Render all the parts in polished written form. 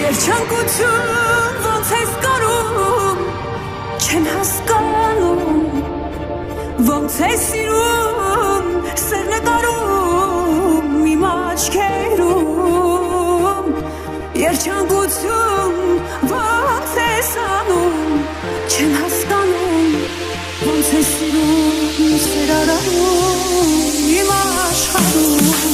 Երջանկություն ոնց ես կարում, չեն հասկանում, ոնց ես սիրում, սեր նկարում իմ աչքերում, երջանկություն ոնց ես անում, չեն հասկանում, ոնց ես սիրում, սեր արարում իմ աշխարհում.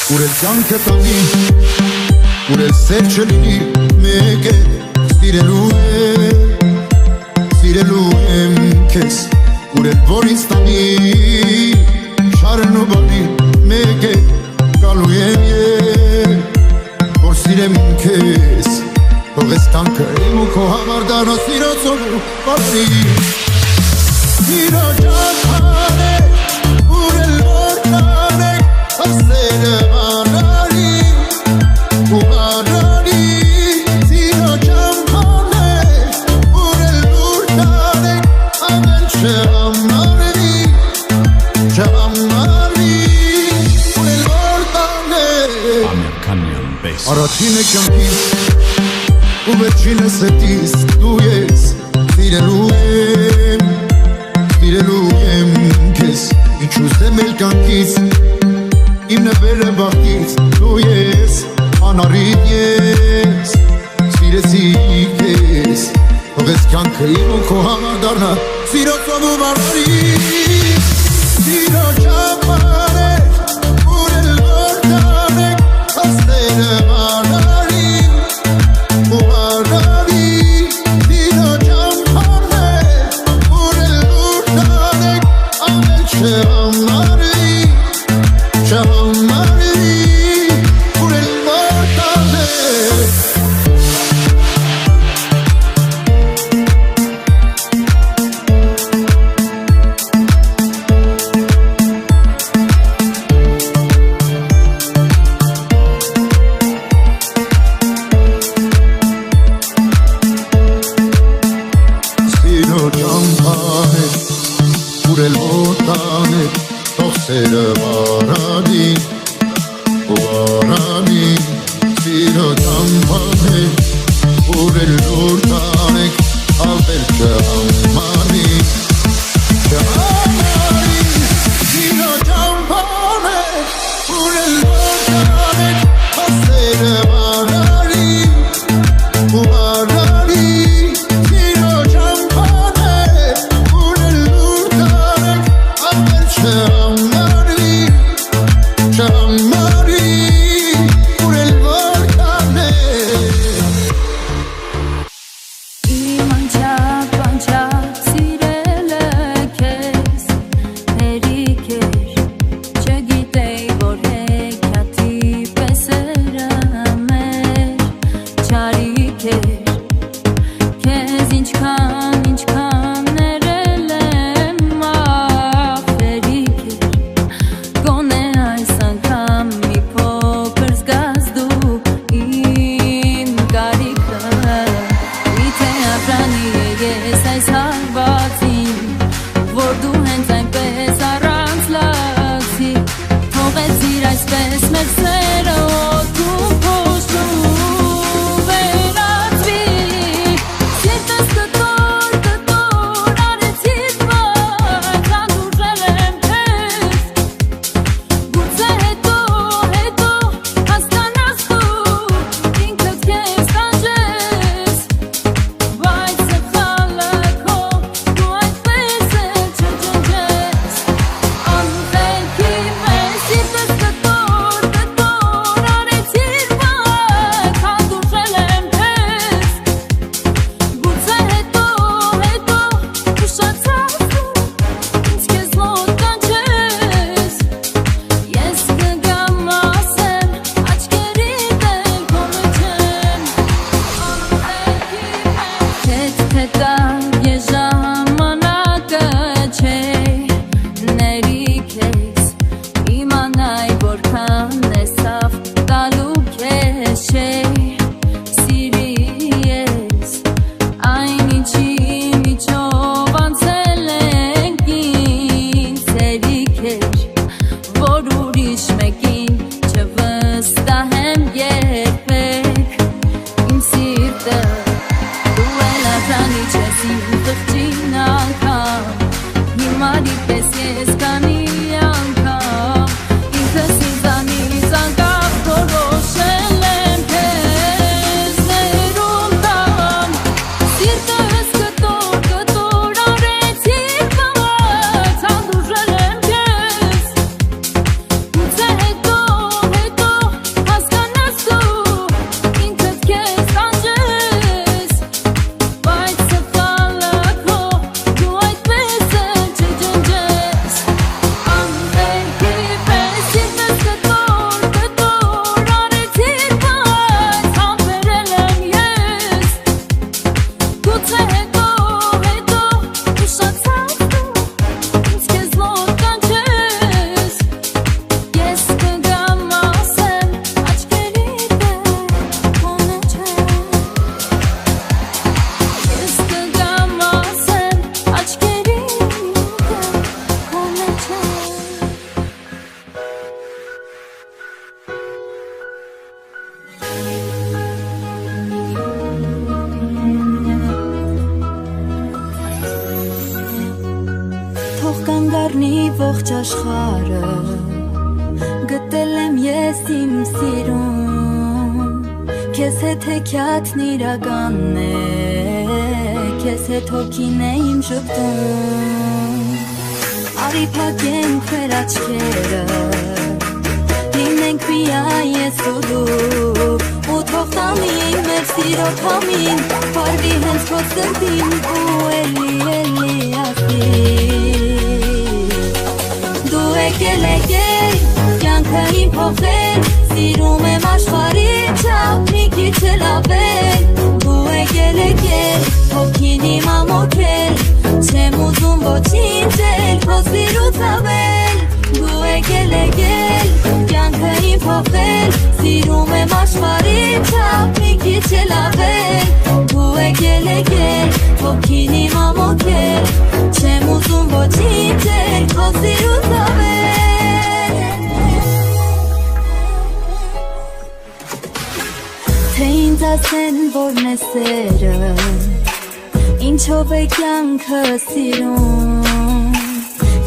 Ուրել կյանքը տանի, ուրել սեր չլինի, մեկ է սիրելու եմ քեզ, ուրել որ ինձ տանի, շարն ու բանի, մեկ է գալու եմ որ սիրեմ քեզ, թող ես կյանքը իմ ու քո համար դառնա սիրո ծովու բացի, սիրո ճամփան է, ուրել որ տանեք, ասերը անարի ու անարի, սիրո ճամփան է, ուրել որ տանեք, ամեն չհամարվի, ուրել որ տանեք Առաջինը կյանքիս ու վերջինը սրտիս դու ես սիրելու եմ քեզ ինչու զեմել կյանքից իմ նվերը բախտից դու ես անառիթ ես սիրեցի քեզ թող ես կյանքը իմ ու քո համար դառնա սիրո ծովու վարդի սիրո ճամփան է ուրել որ տանեք ասերը ողջ աշխարհը գտել եմ ես իմ սիրուն Քեզ հետ հեքիաթն իրականն է Քեզ հետ հոգին է իմ ժպտում Արի փակենք մեր աչքերը Լինենք միայն ես ու դու Ու թող տանին մեր սիրո քամին Փարվի հենց քո սրտին ու էլի ասի Դու եկել կյանքը իմ փոխել Սիրում եմ աշխարհի չափ մի քիչ էլ ավել Դու եկել հոգին իմ ամոթել Չեմ ուզում ոչինչ էլ քո սիրուց ավել Դու եկել կյանքը իմ փոխել Սիրում եմ աշխարհի չափ մի քիչ էլ ավել Դու եկել հոգին իմ ամոթել Չեմ ուզում ոչինչ էլ քո սիրուց ավել Թե ինձ ասեն որն է սերը Ինչով է կյանքը սիրում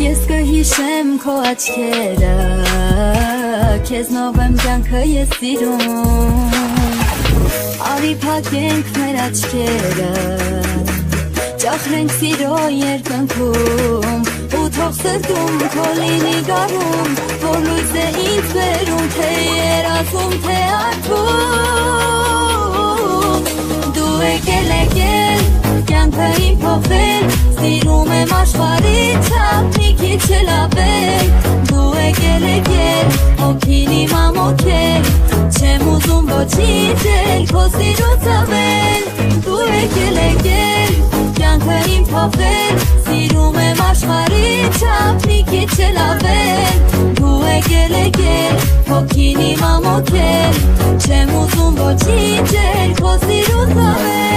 Ես կհիշեմ քո աչքերը Քեզնով եմ կյանքը ես սիրում Արի փակենք մեր աչքերը Ճախրենք սիրո երկնքում Ու թող սրտում քո լինի գարում Որ լույս է ինձ բերում Թե երազում, թե արթուն Դու եկել կյանքը իմ փոխել Սիրում եմ աշխարհի չափ մի քիչ էլ ավել Դու եկել հոգին իմ ամոթել Չեմ ուզում ոչինչ էլ քո սիրուց ավել Դու եկել կյանքը իմ փոխել Սիրում եմ աշխարհի չափ մի քիչ էլ ավել Դու եկել հոգին իմ ամոթել Չեմ ուզում ոչինչ էլ քո սիրուց ավել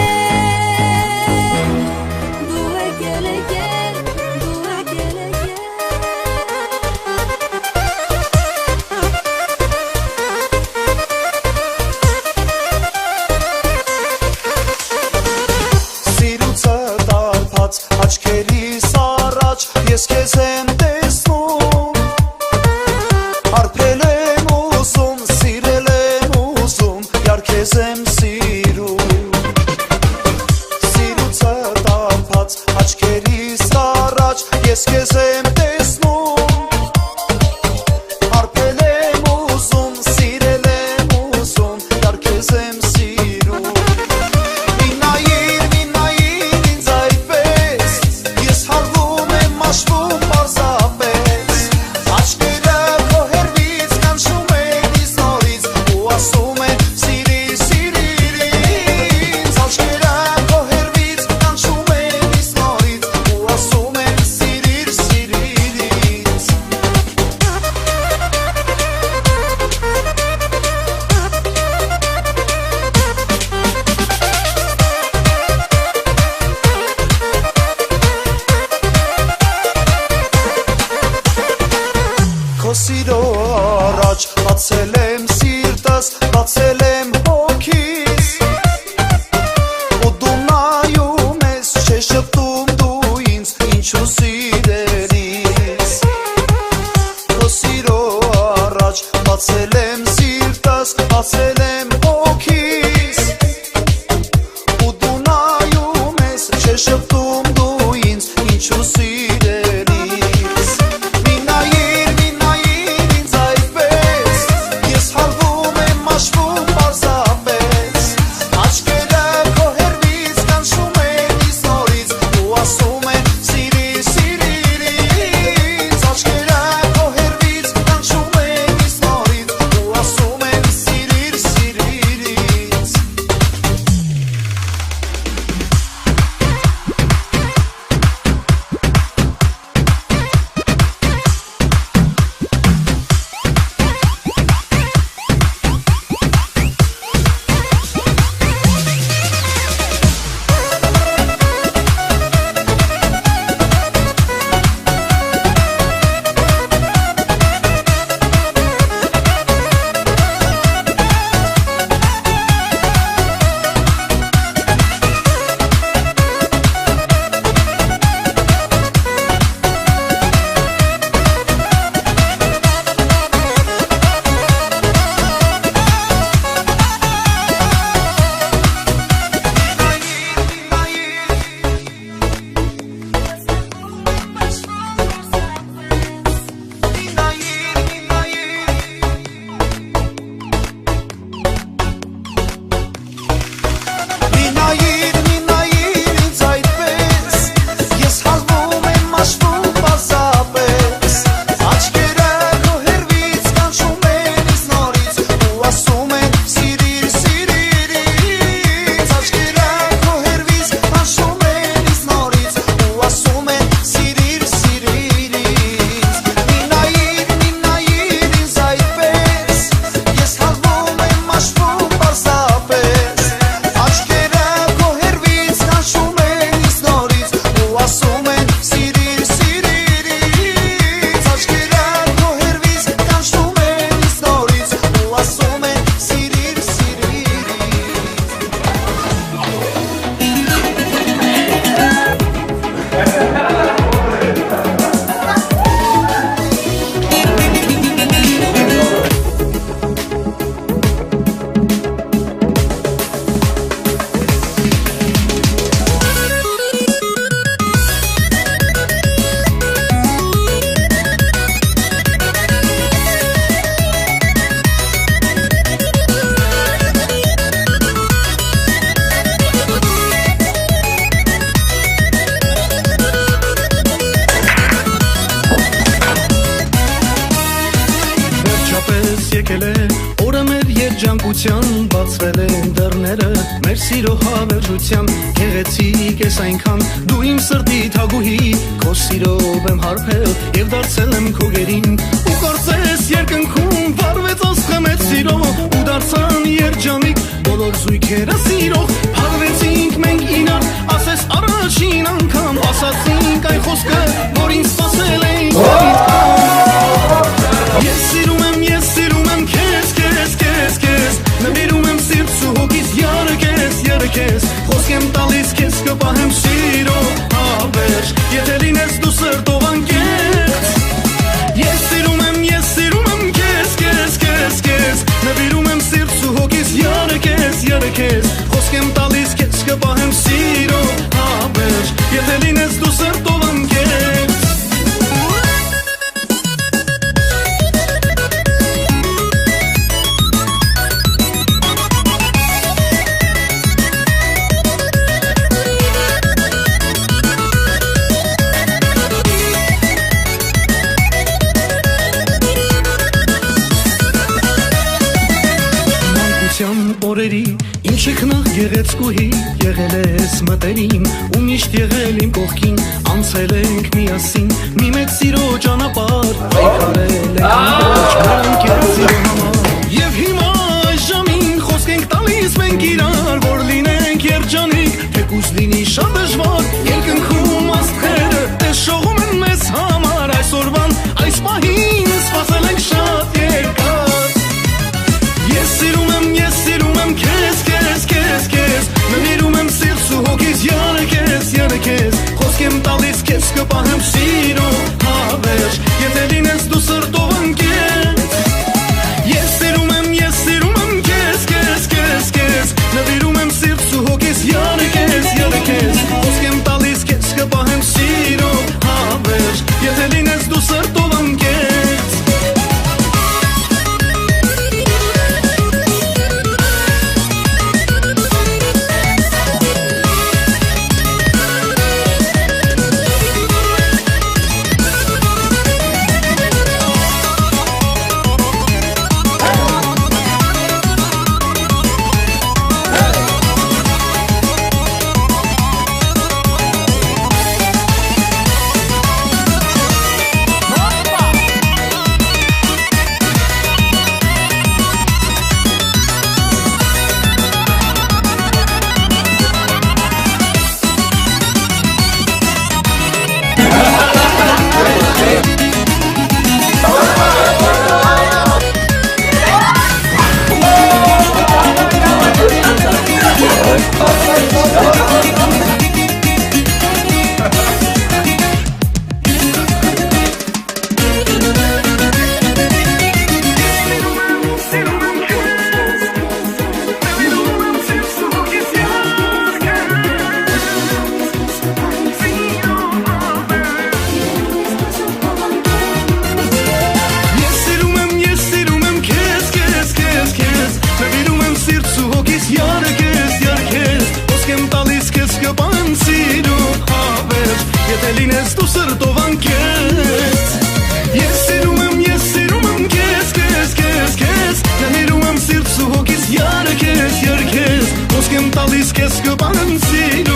Աչքերիս առաջ ես քեզ եմ տեսնում Հարբել եմ ուզում, սիրել եմ ուզում Յար քեզ եմ սիրում Սիրուցը տարփած աչքերիս առաջ ես քեզ եմ տեսնում Հարբել եմ ուզում, սիրել եմ ուզում Յար քեզ եմ սիրում Սիրո առաջ բացել եմ սիրտս, բացել եմ հոգիս Ու դու նայում ես, չէ շպտում դու ինձ, ինչու սիրելիս Քո սիրո առաջ բացել եմ սիրտս, բացել եմ հոգիս Ու դու նայում ես, չէ շպտում դու ինձ, ինչու սիրելիս Ես եկել է օրը մեր երջանկության բացվել են դռները մեր սիրո հավերժության գեղեցիկ ես այնքան դու իմ սրտի թագուհի քո սիրով եմ հարբել եւ դարձել եմ քո գերին ու կարծես երկնքում վարվեց աստղամեծ սիրո ու դարձան երջանիկ բոլոր զույգերը սիրող փառվեցինք մենք իրար ասես առաջին անգամ ասացինք այն խոսքը որ ինձ սпасել էինք Ես սիրում եմ քեզ, քեզ Նվիրում եմ սիրտս ու հոգիս երգես Խոսք եմ տալիս քեզ կպահեմ սիրով հավերժ Եթե լինես դու սրտով անկեղծ Ես սիրում եմ քեզ Նվիրում եմ սիրտս ու հոգիս երգես Խոսք եմ տալիս քեզ կպահեմ սիրով հավերժ Եթե լինես դու սրտով անկեղծ օրերի Իմ շքնաղ գեղեցկուհի եղել ես մտերիմ ու միշտ եղել իմ կողքին անցել ենք միասին մի մեծ սիրո ճանապարհ պայքարել ենք անկեղծ սիրո համար Եվ հիմա այժմին խոսք ենք տալիս մենք իրար որ լինենք երջանիկ թեկուզ լինի շատ դժվար երկնքում աստղերը տեսողում են մեզ համար այսօրվան այս պահին սպասել ենք շատ երկար Ես սիրում եմ քեզ Նվիրում եմ սիրտս ու հոգիս երգես Խոսք եմ տալիս քեզ կպահեմ սիրով հավերժ Եթե լինես դու սրտով անկեղծ Ես սիրում եմ քեզ Նվիրում եմ սիրտս ու հոգիս երգես Խոսք եմ տալիս քեզ կպահեմ սիրով հավերժ Եթե լինես դու սրտով անկեղծ Ես կպանցի